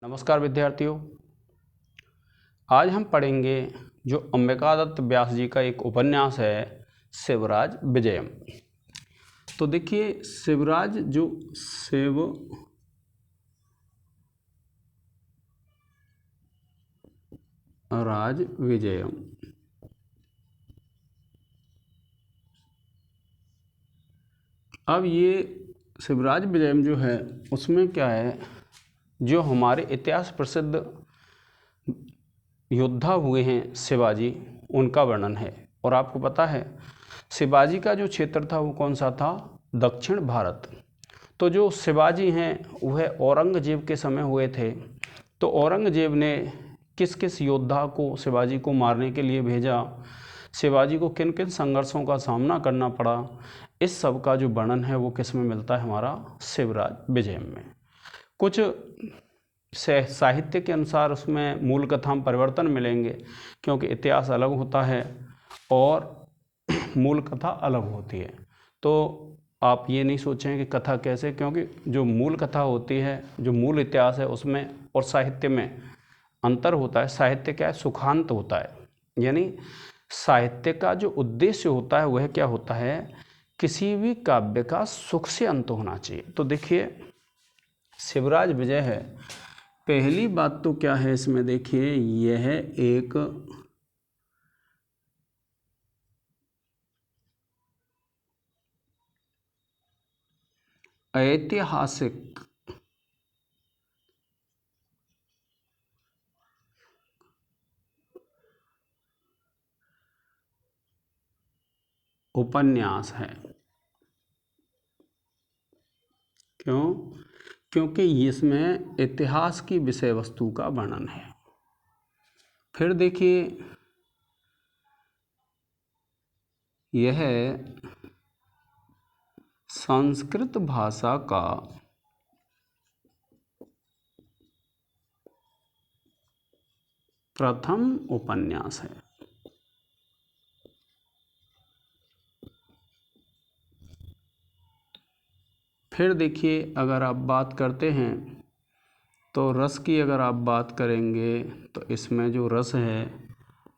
नमस्कार विद्यार्थियों, आज हम पढ़ेंगे जो अंबिकादत्त व्यास जी का एक उपन्यास है शिवराज विजयम। तो देखिए शिवराज विजयम, अब ये शिवराज विजयम जो है उसमें क्या है, जो हमारे इतिहास प्रसिद्ध योद्धा हुए हैं शिवाजी, उनका वर्णन है। और आपको पता है शिवाजी का जो क्षेत्र था वो कौन सा था? दक्षिण भारत। तो जो शिवाजी हैं वह औरंगजेब के समय हुए थे। तो औरंगजेब ने किस किस योद्धा को शिवाजी को मारने के लिए भेजा, शिवाजी को किन किन संघर्षों का सामना करना पड़ा, इस सब का जो वर्णन है वो किस में मिलता है? हमारा शिवराज विजयम में। कुछ साहित्य के अनुसार उसमें मूल कथा में परिवर्तन मिलेंगे, क्योंकि इतिहास अलग होता है और मूल कथा अलग होती है। तो आप ये नहीं सोचें कि कथा कैसे, क्योंकि जो मूल कथा होती है, जो मूल इतिहास है, उसमें और साहित्य में अंतर होता है। साहित्य क्या है? सुखांत होता है, यानी साहित्य का जो उद्देश्य होता है वह क्या होता है? किसी भी काव्य का सुख से अंत होना चाहिए। तो देखिए शिवराज विजय है, पहली बात तो क्या है इसमें, देखिए यह एक ऐतिहासिक उपन्यास है। क्यों? क्योंकि इसमें इतिहास की विषय वस्तु का वर्णन है। फिर देखिए यह संस्कृत भाषा का प्रथम उपन्यास है। फिर देखिए अगर आप बात करते हैं तो रस की अगर आप बात करेंगे तो इसमें जो रस है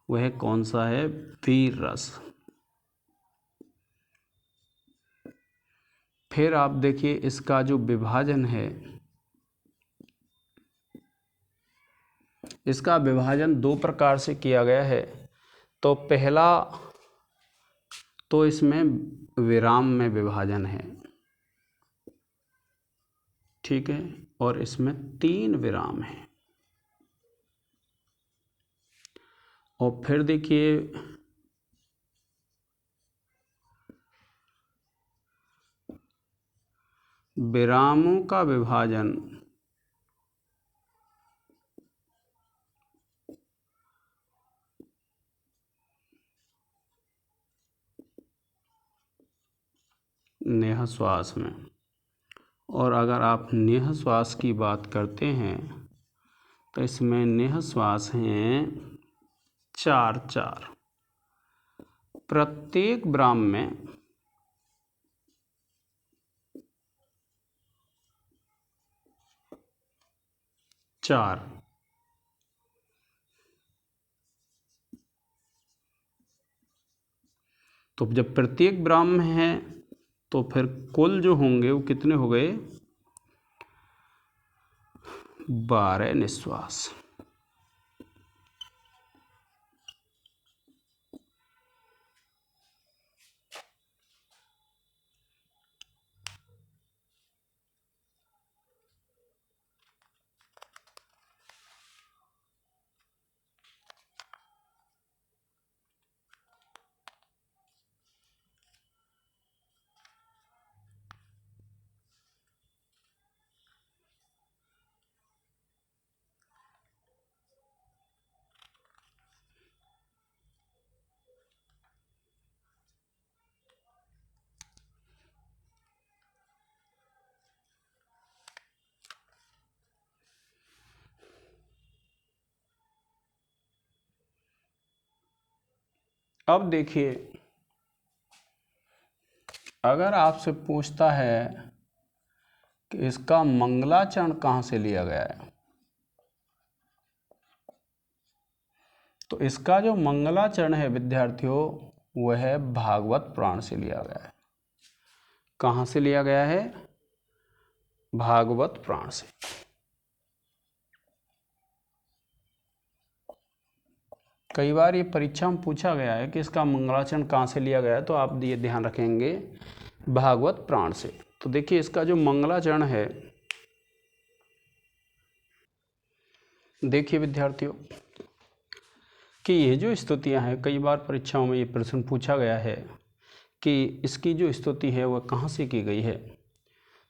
वह कौन सा है? वीर रस। फिर आप देखिए इसका जो विभाजन है, इसका विभाजन दो प्रकार से किया गया है। तो पहला तो इसमें विराम में विभाजन है, ठीक है, और इसमें 3 विराम है। और फिर देखिए विरामों का विभाजन नेहश्वास में। और अगर आप नेहश्वास की बात करते हैं तो इसमें नेहश्वास हैं 4 प्रत्येक विराम में 4। तो जब प्रत्येक विराम में है तो फिर कुल जो होंगे वो कितने हो गए? 12 निश्वास। अब देखिए अगर आपसे पूछता है कि इसका मंगलाचरण कहाँ से लिया गया है, तो इसका जो मंगलाचरण है विद्यार्थियों वह भागवत पुराण से लिया गया है। कहाँ से लिया गया है? भागवत पुराण से। कई बार ये परीक्षा में पूछा गया है कि इसका मंगलाचरण कहाँ से लिया गया है, तो आप ये ध्यान रखेंगे भागवत पुराण से। तो देखिए इसका जो मंगलाचरण है, देखिए विद्यार्थियों कि ये जो स्तुतियाँ हैं, कई बार परीक्षाओं में ये प्रश्न पूछा गया है कि इसकी जो स्तुति है वह कहाँ से की गई है।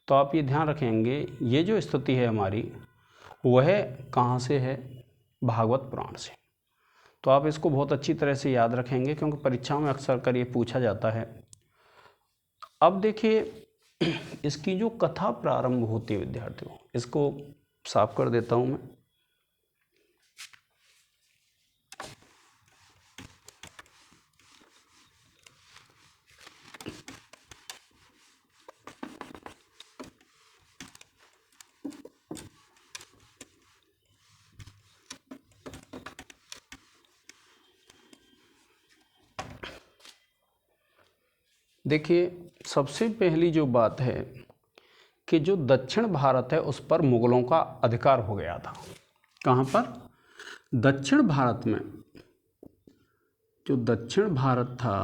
तो आप ये ध्यान रखेंगे ये जो स्तुति है हमारी वह कहाँ से है? भागवत पुराण से। तो आप इसको बहुत अच्छी तरह से याद रखेंगे क्योंकि परीक्षाओं में अक्सर कर ये पूछा जाता है। अब देखिए इसकी जो कथा प्रारंभ होती है विद्यार्थियों, इसको साफ कर देता हूँ मैं। देखिए सबसे पहली जो बात है कि जो दक्षिण भारत है उस पर मुगलों का अधिकार हो गया था। कहाँ पर? दक्षिण भारत में। जो दक्षिण भारत था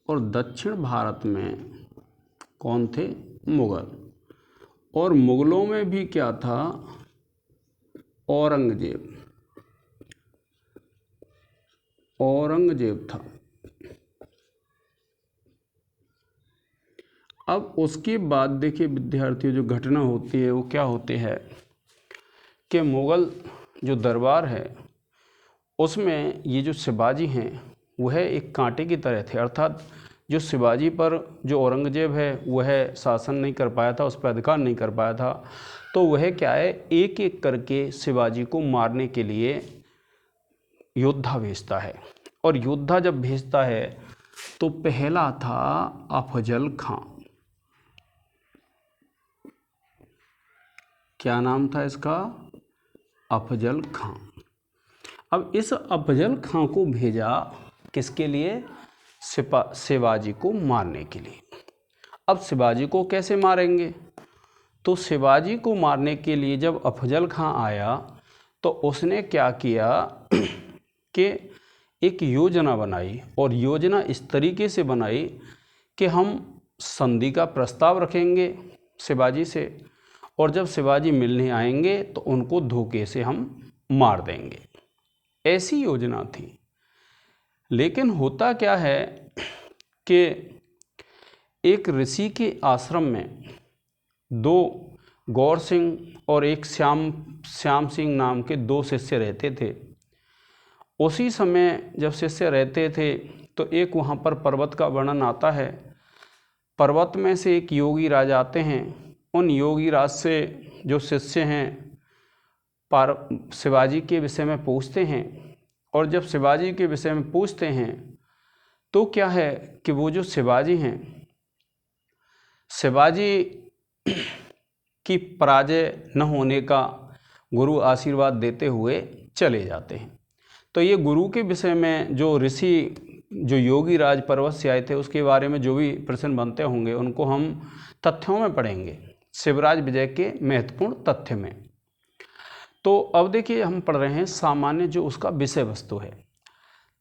और दक्षिण भारत में कौन थे? मुगल। और मुगलों में भी क्या था? औरंगजेब। औरंगजेब था। अब उसके बाद देखिए विद्यार्थियों जो घटना होती है वो क्या होती है कि मुगल जो दरबार है उसमें ये जो शिवाजी हैं वह एक कांटे की तरह थे। अर्थात जो शिवाजी पर जो औरंगजेब है वह शासन नहीं कर पाया था, उस पर अधिकार नहीं कर पाया था। तो वह क्या है, एक एक करके शिवाजी को मारने के लिए योद्धा भेजता है। और योद्धा जब भेजता है तो पहला था अफजल खां। क्या नाम था इसका? अफजल खां। अब इस अफजल खां को भेजा किसके लिए? शिवाजी को मारने के लिए। अब शिवाजी को कैसे मारेंगे? तो शिवाजी को मारने के लिए जब अफजल खां आया तो उसने क्या किया कि एक योजना बनाई। और योजना इस तरीके से बनाई कि हम संधि का प्रस्ताव रखेंगे शिवाजी से, और जब शिवाजी मिलने आएंगे तो उनको धोखे से हम मार देंगे। ऐसी योजना थी। लेकिन होता क्या है कि एक ऋषि के आश्रम में दो गौर सिंह और एक श्याम सिंह नाम के दो शिष्य रहते थे। उसी समय जब शिष्य रहते थे तो एक वहाँ पर पर्वत का वर्णन आता है। पर्वत में से एक योगी राज आते हैं। उन योगी राज से जो शिष्य हैं शिवाजी के विषय में पूछते हैं। और जब शिवाजी के विषय में पूछते हैं तो क्या है कि वो जो शिवाजी हैं, शिवाजी की पराजय न होने का गुरु आशीर्वाद देते हुए चले जाते हैं। तो ये गुरु के विषय में जो ऋषि जो योगी राज पर्वत से आए थे उसके बारे में जो भी प्रश्न बनते होंगे उनको हम तथ्यों में पढ़ेंगे, शिवराज विजय के महत्वपूर्ण तथ्य में। तो अब देखिए हम पढ़ रहे हैं सामान्य जो उसका विषय वस्तु है।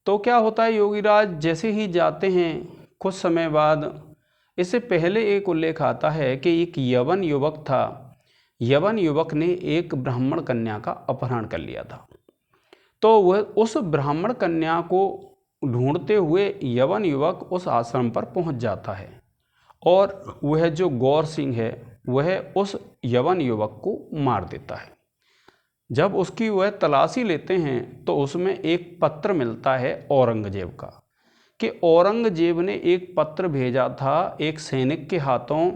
तो क्या होता है, योगीराज जैसे ही जाते हैं कुछ समय बाद, इससे पहले एक उल्लेख आता है कि एक यवन युवक था। यवन युवक ने एक ब्राह्मण कन्या का अपहरण कर लिया था। तो वह उस ब्राह्मण कन्या को ढूंढते हुए यवन युवक उस आश्रम पर पहुंच जाता है। और वह जो गौर सिंह है वह उस यवन युवक को मार देता है। जब उसकी वह तलाशी लेते हैं तो उसमें एक पत्र मिलता है औरंगजेब का, कि औरंगजेब ने एक पत्र भेजा था एक सैनिक के हाथों,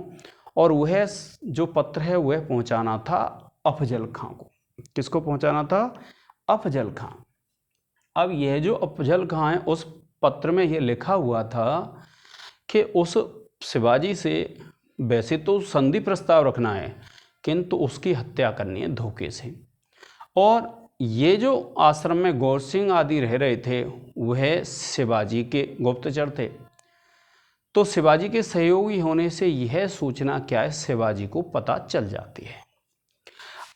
और वह जो पत्र है वह पहुंचाना था अफजल खां को। किसको पहुंचाना था? अफजल खां। अब यह जो अफजल खां है उस पत्र में यह लिखा हुआ था कि उस शिवाजी से वैसे तो संधि प्रस्ताव रखना है किंतु उसकी हत्या करनी है धोखे से। और ये जो आश्रम में गौर सिंह आदि रह रहे थे वह शिवाजी के गुप्तचर थे। तो शिवाजी के सहयोगी होने से यह सूचना क्या है, शिवाजी को पता चल जाती है।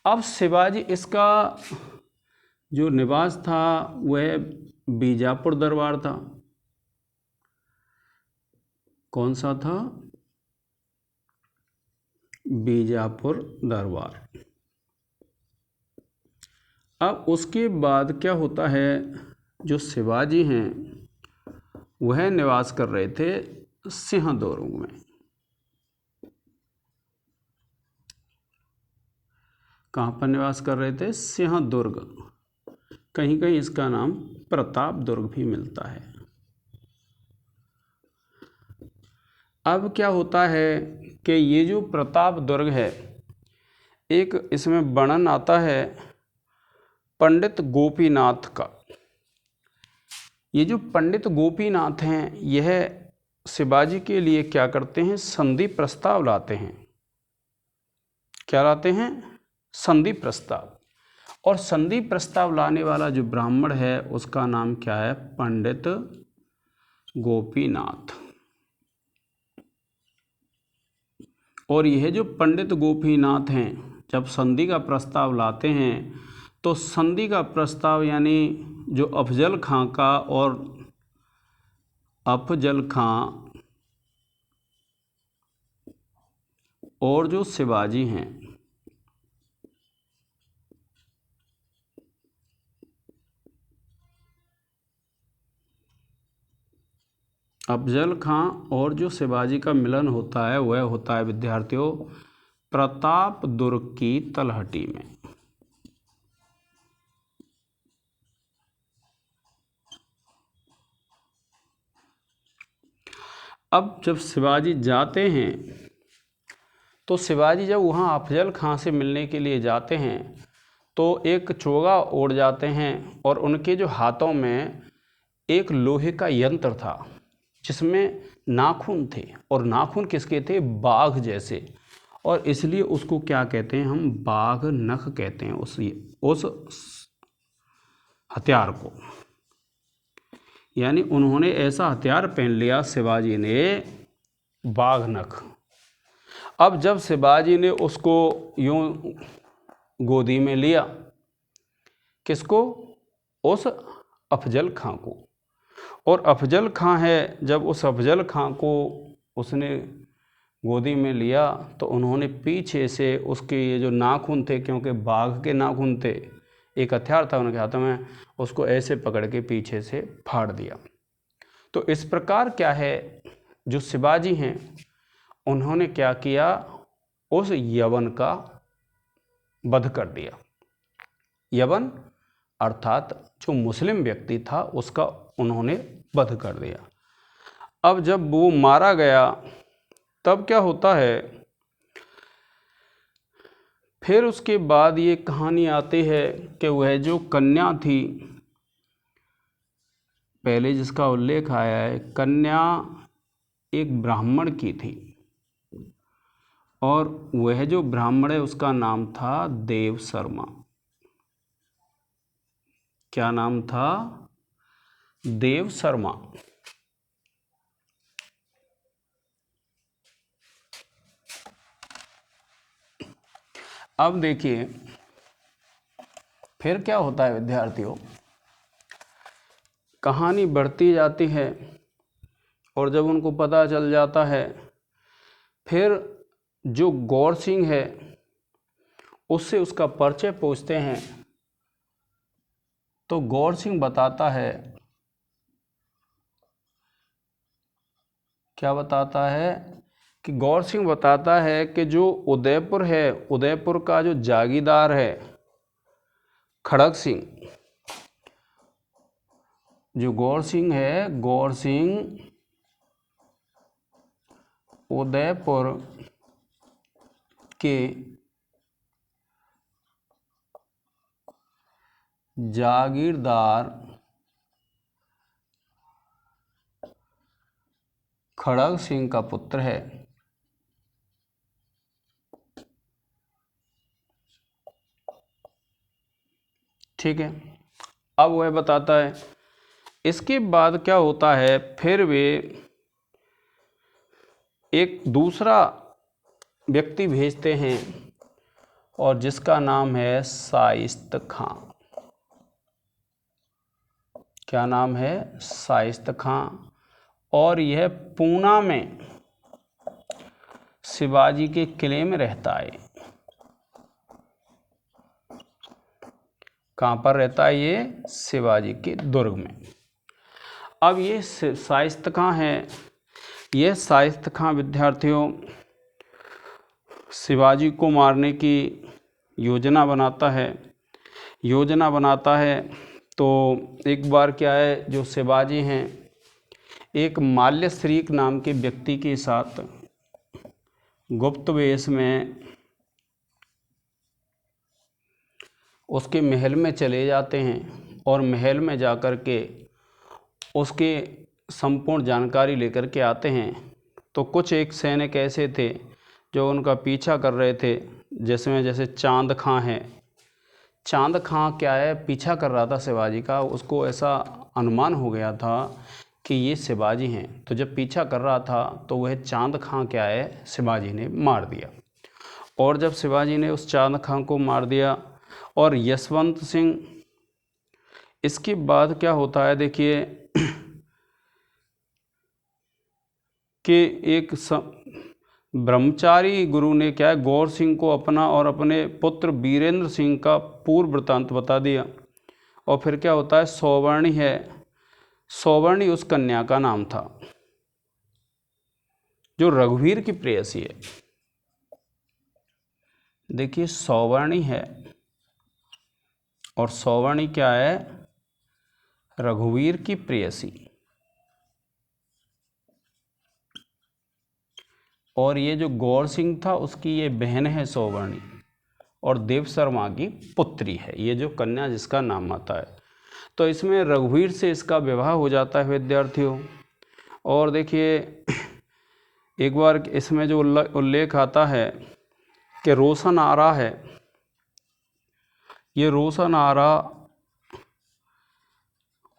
अब शिवाजी, इसका जो निवास था वह बीजापुर दरबार था। कौन सा था? बीजापुर दरबार। अब उसके बाद क्या होता है, जो शिवाजी हैं वह निवास कर रहे थे सिंहदुर्ग में। कहाँ पर निवास कर रहे थे? सिंहदुर्ग। कहीं कहीं इसका नाम प्रताप दुर्ग भी मिलता है। अब क्या होता है कि ये जो प्रताप दुर्ग है, एक इसमें वर्णन आता है पंडित गोपीनाथ का। ये जो पंडित गोपीनाथ हैं, यह शिवाजी के लिए क्या करते हैं, संधि प्रस्ताव लाते हैं। क्या लाते हैं? संधि प्रस्ताव। और संधि प्रस्ताव लाने वाला जो ब्राह्मण है उसका नाम क्या है? पंडित गोपीनाथ। और यह जो पंडित गोपीनाथ हैं, जब संधि का प्रस्ताव लाते हैं तो संधि का प्रस्ताव यानी जो अफजल खां का और अफजल खां और जो शिवाजी हैं, अफजल खां और जो शिवाजी का मिलन होता है वह होता है विद्यार्थियों प्रताप दुर्ग की तलहटी में। अब जब शिवाजी जाते हैं तो शिवाजी जब वहाँ अफजल खां से मिलने के लिए जाते हैं तो एक चोगा ओढ़ जाते हैं और उनके जो हाथों में एक लोहे का यंत्र था जिसमें नाखून थे। और नाखून किसके थे? बाघ जैसे। और इसलिए उसको क्या कहते हैं हम? बाघ नख कहते हैं उस हथियार को। यानी उन्होंने ऐसा हथियार पहन लिया शिवाजी ने, बाघ नख। अब जब शिवाजी ने उसको यूं गोदी में लिया, किसको? उस अफजल खां को। और अफजल खां है, जब उस अफजल खां को उसने गोदी में लिया तो उन्होंने पीछे से उसके ये जो नाखून थे, क्योंकि बाघ के नाखून थे, एक हथियार था उनके हाथों में, उसको ऐसे पकड़ के पीछे से फाड़ दिया। तो इस प्रकार क्या है, जो शिवाजी हैं उन्होंने क्या किया, उस यवन का वध कर दिया। यवन अर्थात जो मुस्लिम व्यक्ति था उसका उन्होंने वध कर दिया। अब जब वो मारा गया तब क्या होता है, फिर उसके बाद ये कहानी आती है कि वह जो कन्या थी, पहले जिसका उल्लेख आया है, कन्या एक ब्राह्मण की थी और वह जो ब्राह्मण है उसका नाम था देव शर्मा। क्या नाम था? देव शर्मा। अब देखिए फिर क्या होता है विद्यार्थियों, कहानी बढ़ती जाती है और जब उनको पता चल जाता है, फिर जो गौर सिंह है उससे उसका परिचय पूछते हैं तो गौर सिंह बताता है, क्या बताता है कि गौर सिंह बताता है कि जो उदयपुर है, उदयपुर का जो जागीरदार है खड़ग सिंह, जो गौर सिंह है, गौर सिंह उदयपुर के जागीरदार खड़ग सिंह का पुत्र है। ठीक है। अब वह बताता है इसके बाद क्या होता है, फिर वे एक दूसरा व्यक्ति भेजते हैं और जिसका नाम है शाइस्त खां। क्या नाम है? शाइस्त खां। और यह पूना में शिवाजी के किले में रहता है। कहाँ पर रहता है ये? शिवाजी के दुर्ग में। अब ये शाइस्त खां है, यह शाइस्त खां विद्यार्थियों शिवाजी को मारने की योजना बनाता है। तो एक बार क्या है, जो शिवाजी हैं एक माल्यश्रीक नाम के व्यक्ति के साथ गुप्त वेश में उसके महल में चले जाते हैं और महल में जाकर के उसके संपूर्ण जानकारी लेकर के आते हैं। तो कुछ एक सैनिक ऐसे थे जो उनका पीछा कर रहे थे, जिसमें जैसे चांद खां है। चांद खां क्या है, पीछा कर रहा था शिवाजी का। उसको ऐसा अनुमान हो गया था कि ये शिवाजी हैं। तो जब पीछा कर रहा था तो वह चांद खां क्या है, शिवाजी ने मार दिया। और जब शिवाजी ने उस चांद खां को मार दिया और यशवंत सिंह, इसके बाद क्या होता है देखिए कि एक ब्रह्मचारी गुरु ने क्या है, गौर सिंह को अपना और अपने पुत्र वीरेंद्र सिंह का पूर्व वृत्तांत बता दिया। और फिर क्या होता है, सौवर्णी है, सौवर्णी उस कन्या का नाम था जो रघुवीर की प्रेयसी है। देखिए सौवर्णी है और सौवर्णी क्या है, रघुवीर की प्रेयसी। और ये जो गौर सिंह था उसकी ये बहन है सौवर्णी, और देव शर्मा की पुत्री है ये जो कन्या जिसका नाम आता है। तो इसमें रघुवीर से इसका विवाह हो जाता है विद्यार्थियों। और देखिए एक बार इसमें जो उल्लेख आता है कि रोशन आरा है, ये रोशन आरा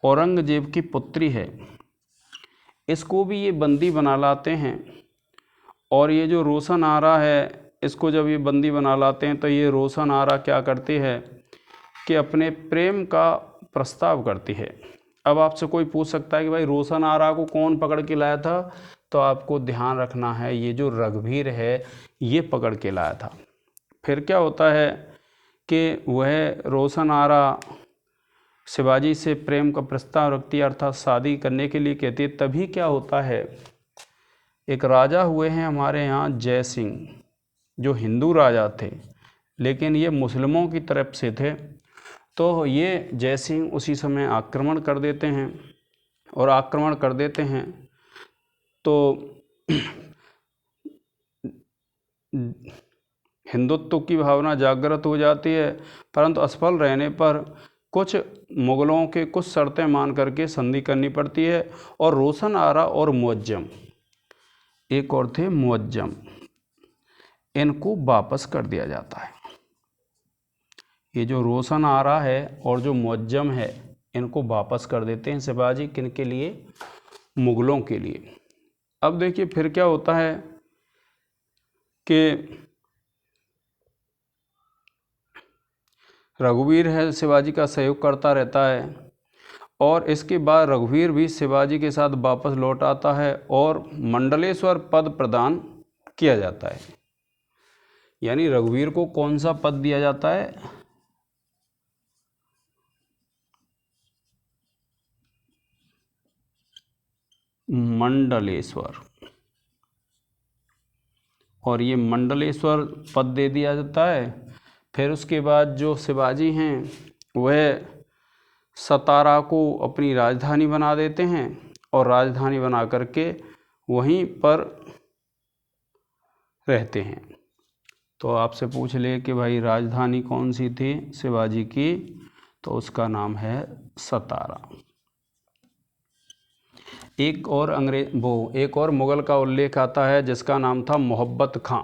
औरंगजेब की पुत्री है। इसको भी ये बंदी बना लाते हैं। और ये जो रोशन आरा है, इसको जब ये बंदी बना लाते हैं तो ये रोशन आरा क्या करती है कि अपने प्रेम का प्रस्ताव करती है। अब आपसे कोई पूछ सकता है कि भाई रोशन आरा को कौन पकड़ के लाया था? तो आपको ध्यान रखना है, ये जो रघुवीर है ये पकड़ के लाया था। फिर क्या होता है कि वह रोशन आरा शिवाजी से प्रेम का प्रस्ताव रखती है, अर्थात शादी करने के लिए कहती है। तभी क्या होता है, एक राजा हुए हैं हमारे यहाँ जय सिंह, जो हिंदू राजा थे लेकिन ये मुस्लिमों की तरफ से थे। तो ये जय सिंह उसी समय आक्रमण कर देते हैं, और आक्रमण कर देते हैं तो हिंदुत्व की भावना जागृत हो जाती है। परंतु असफल रहने पर कुछ मुगलों के कुछ शर्तें मान करके संधि करनी पड़ती है। और रोशन आरा और मुअज्जम, एक और थे मुअज्जम, इनको वापस कर दिया जाता है। ये जो रोशन आरा है और जो मुअज्जम है इनको वापस कर देते हैं शिवाजी, किनके लिए? मुगलों के लिए। अब देखिए फिर क्या होता है कि रघुवीर है शिवाजी का सहयोग करता रहता है। और इसके बाद रघुवीर भी शिवाजी के साथ वापस लौट आता है और मंडलेश्वर पद प्रदान किया जाता है। यानी रघुवीर को कौन सा पद दिया जाता है? मंडलेश्वर। और ये मंडलेश्वर पद दे दिया जाता है। फिर उसके बाद जो शिवाजी हैं वह सतारा को अपनी राजधानी बना देते हैं, और राजधानी बना करके वहीं पर रहते हैं। तो आपसे पूछ ले कि भाई राजधानी कौन सी थी शिवाजी की, तो उसका नाम है सतारा। एक और मुगल का उल्लेख आता है जिसका नाम था मोहब्बत खां।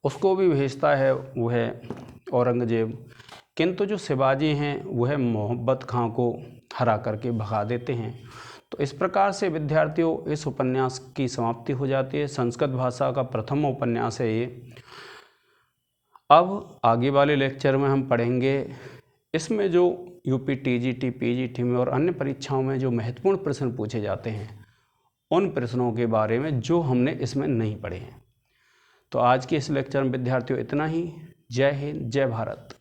उसको भी भेजता है वह औरंगजेब किंतु जो शिवाजी हैं वह मोहब्बत खां को हरा करके भगा देते हैं। तो इस प्रकार से विद्यार्थियों इस उपन्यास की समाप्ति हो जाती है। संस्कृत भाषा का प्रथम उपन्यास है ये। अब आगे वाले लेक्चर में हम पढ़ेंगे इसमें जो यूपी टीजीटी, पीजीटी में और अन्य परीक्षाओं में जो महत्वपूर्ण प्रश्न पूछे जाते हैं उन प्रश्नों के बारे में जो हमने इसमें नहीं पढ़े हैं। तो आज के इस लेक्चर में विद्यार्थियों इतना ही। जय हिंद, जय भारत।